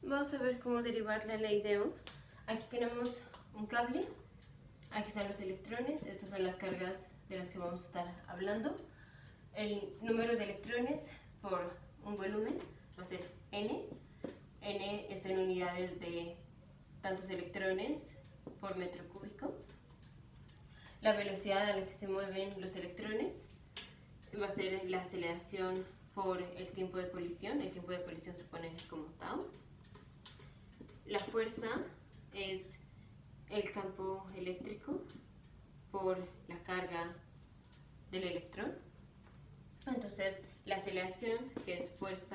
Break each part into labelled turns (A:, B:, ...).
A: Vamos a ver cómo derivar la ley de Ohm. Aquí tenemos un cable, aquí están los electrones, estas son las cargas de las que vamos a estar hablando. El número de electrones por un volumen va a ser N. N está en unidades de tantos electrones por metro cúbico. La velocidad a la que se mueven los electrones va a ser la aceleración por el tiempo de colisión. El tiempo de colisión se pone como tau. La fuerza es el campo eléctrico por la carga del electrón. Entonces, la aceleración, que es fuerza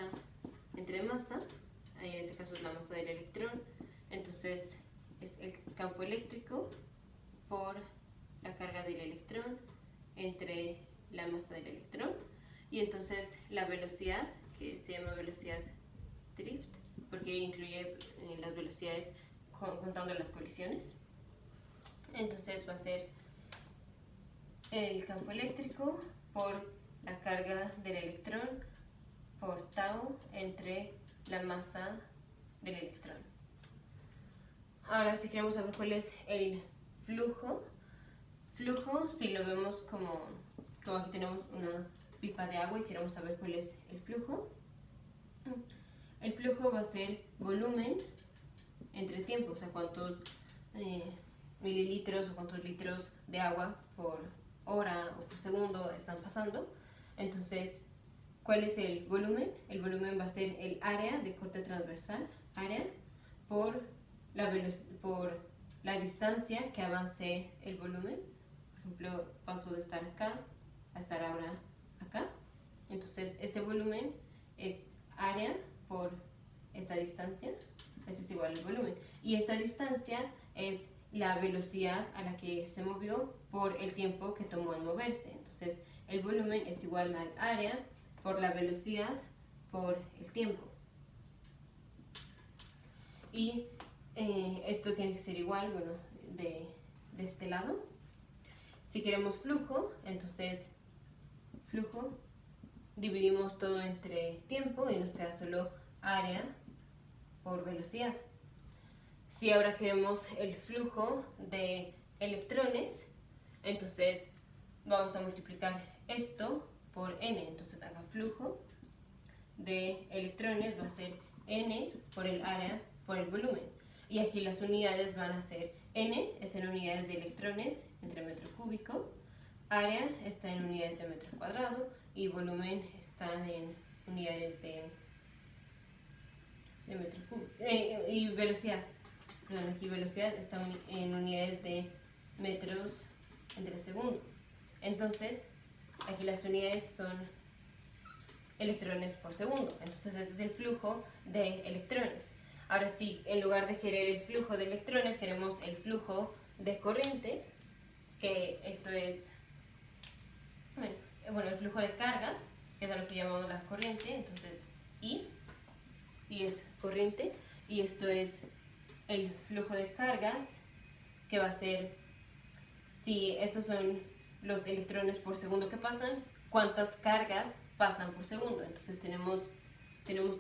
A: entre masa, ahí en este caso es la masa del electrón, entonces es el campo eléctrico por la carga del electrón entre la masa del electrón. Y entonces la velocidad, que se llama velocidad drift, porque incluye las velocidades contando las colisiones. Entonces va a ser el campo eléctrico por la carga del electrón por tau entre la masa del electrón. Ahora, si queremos saber cuál es el flujo, si lo vemos como aquí tenemos una pipa de agua y queremos saber cuál es el flujo. El flujo va a ser volumen entre tiempo, o sea, cuántos mililitros o cuántos litros de agua por hora o por segundo están pasando. Entonces, ¿cuál es el volumen? El volumen va a ser el área de corte transversal, área, por la distancia que avance el volumen. Por ejemplo, paso de estar acá a estar ahora acá. Entonces, este volumen es área por esta distancia. Este es igual al volumen. Y esta distancia es la velocidad a la que se movió por el tiempo que tomó en moverse. Entonces, el volumen es igual al área por la velocidad por el tiempo. Y esto tiene que ser igual, bueno, de este lado. Si queremos flujo, entonces flujo, dividimos todo entre tiempo y nos queda solo área por velocidad. Si ahora queremos el flujo de electrones, entonces vamos a multiplicar esto por n. Entonces acá flujo de electrones va a ser n por el área por el volumen. Y aquí las unidades van a ser n, es en unidades de electrones entre metro cúbico, área está en unidades de metro cuadrado y volumen está en unidades de metro cúbico. Y velocidad, perdón, aquí velocidad está en unidades de metros entre segundo. Entonces, aquí las unidades son electrones por segundo. Entonces, este es el flujo de electrones. Ahora sí, en lugar de querer el flujo de electrones, queremos el flujo de corriente, que esto es, bueno, el flujo de cargas, que es a lo que llamamos la corriente. Entonces, I es corriente, y esto es el flujo de cargas, que va a ser, si estos son los electrones por segundo que pasan, cuántas cargas pasan por segundo. Entonces tenemos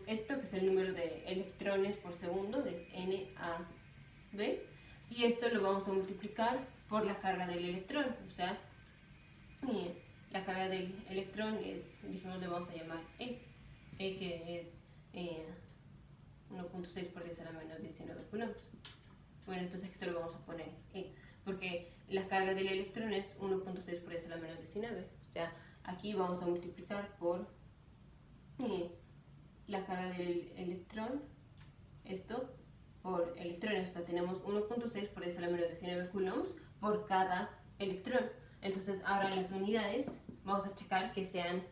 A: esto, que es el número de electrones por segundo, que es NAB, y esto lo vamos a multiplicar por la carga del electrón. O sea, la carga del electrón es, dijimos, le vamos a llamar E, que es 1.6 por 10 a la menos 19 coulombs. Bueno, entonces esto lo vamos a poner E, porque la carga del electrón es 1.6 por 10 a la menos 19. O sea, aquí vamos a multiplicar por la carga del electrón, esto por electrones. O sea, tenemos 1.6 por 10 a la menos 19 coulombs por cada electrón. Entonces, ahora en las unidades vamos a checar que sean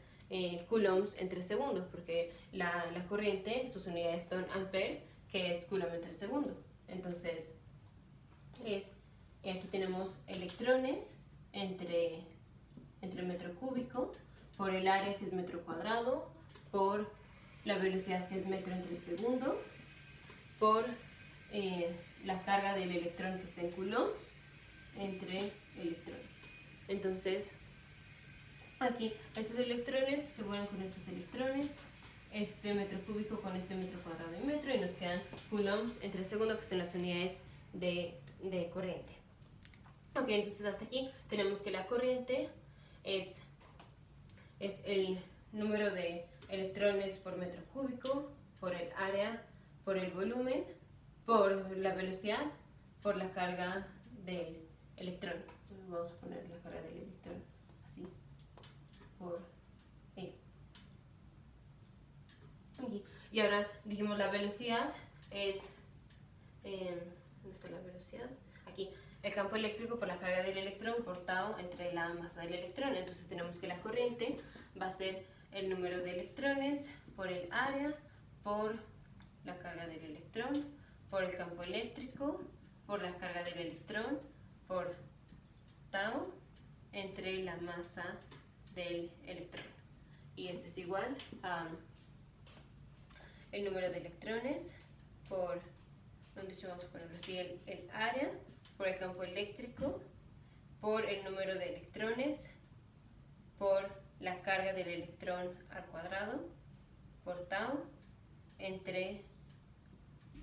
A: coulombs entre segundos, porque la corriente, sus unidades son ampere, que es coulomb entre segundo. Entonces, aquí tenemos electrones entre metro cúbico, por el área, que es metro cuadrado, por la velocidad, que es metro entre segundo, por la carga del electrón, que está en coulombs, entre electrones. Entonces, aquí estos electrones se unen con estos electrones, este metro cúbico con este metro cuadrado y metro, y nos quedan coulombs entre segundo, que son las unidades de corriente. Ok, entonces hasta aquí tenemos que la corriente es el número de electrones por metro cúbico, por el área, por el volumen, por la velocidad, por la carga del electrón. Vamos a poner la carga del electrón así, por E. Aquí. Y ahora dijimos la velocidad es, ¿dónde está la velocidad? Aquí, el campo eléctrico por la carga del electrón por tau entre la masa del electrón. Entonces tenemos que la corriente va a ser el número de electrones por el área, por la carga del electrón, por el campo eléctrico, por la carga del electrón, por tau entre la masa del electrón. Y esto es igual a el número de electrones por, vamos a ponerlo así, el área, por el campo eléctrico, por el número de electrones, por la carga del electrón al cuadrado, por tau, entre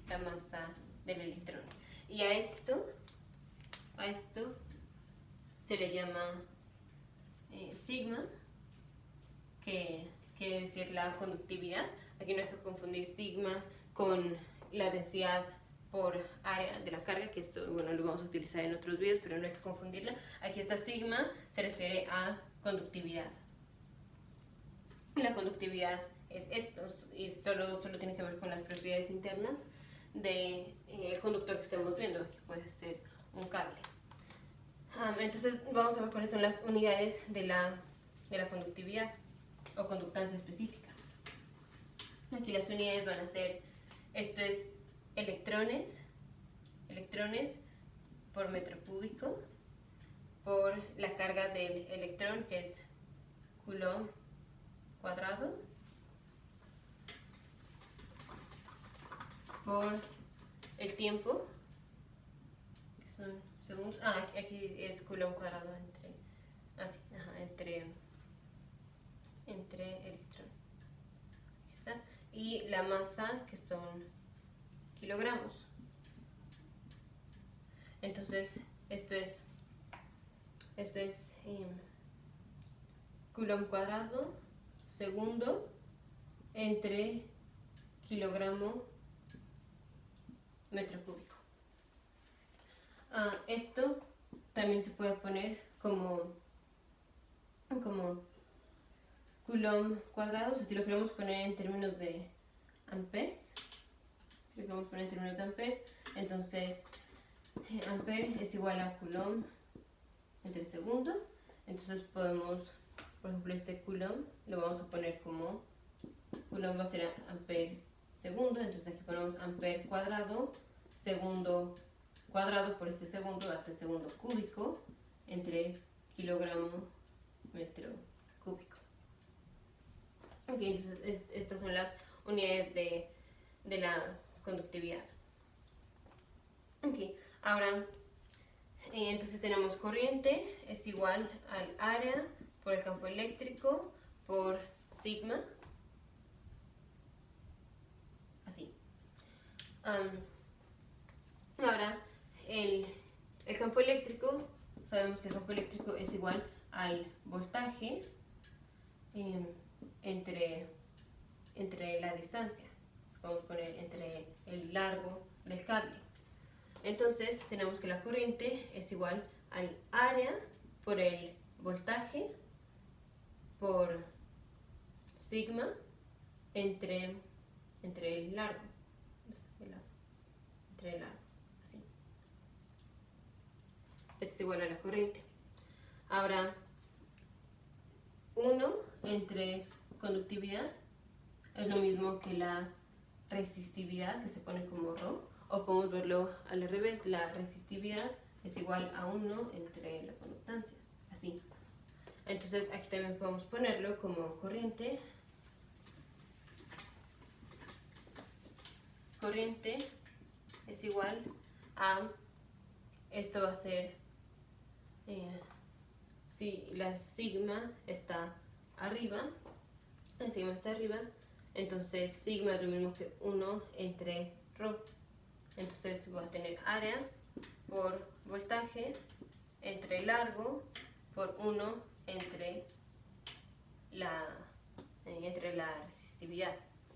A: la masa del electrón. Y a esto se le llama sigma, que quiere decir la conductividad. Aquí no hay que confundir sigma con la densidad por área de la carga, que esto, bueno, lo vamos a utilizar en otros videos, pero no hay que confundirla. Aquí esta sigma se refiere a conductividad. La conductividad es esto, y solo tiene que ver con las propiedades internas del conductor que estemos viendo. Aquí puede ser un cable. Entonces vamos a ver cuáles son las unidades de la conductividad o conductancia específica. Aquí las unidades van a ser, esto es electrones por metro cúbico, por la carga del electrón, que es coulomb cuadrado, por el tiempo, que son segundos. Aquí es coulomb cuadrado entre electrón. Aquí está. Y la masa, que son kilogramos. Entonces, esto es coulomb cuadrado segundo entre kilogramo metro cúbico. Esto también se puede poner como coulomb cuadrado, o sea, si lo queremos poner en términos de amperes, entonces ampere es igual a coulomb entre segundo. Entonces podemos, por ejemplo, este coulomb lo vamos a poner como coulomb va a ser ampere segundo, entonces aquí ponemos ampere cuadrado, segundo cuadrado por este segundo va a ser segundo cúbico entre kilogramo metro cúbico. Ok, entonces estas son las unidades de la conductividad. Ok, ahora entonces tenemos corriente es igual al área por el campo eléctrico por sigma, así. Ahora el campo eléctrico, sabemos que el campo eléctrico es igual al voltaje entre la distancia, vamos a poner entre el largo del cable. Entonces tenemos que la corriente es igual al área por el voltaje por sigma entre el largo, así. Esto es igual a la corriente. Ahora 1 entre conductividad es lo mismo que la resistividad, que se pone como ρ, o podemos verlo al revés, la resistividad es igual a 1 entre la conductancia, así. Entonces aquí también podemos ponerlo como corriente. Corriente es igual a, esto va a ser, si la sigma está arriba, entonces sigma es lo mismo que 1 entre ρ. Entonces voy a tener área por voltaje entre largo por 1 entre la resistividad.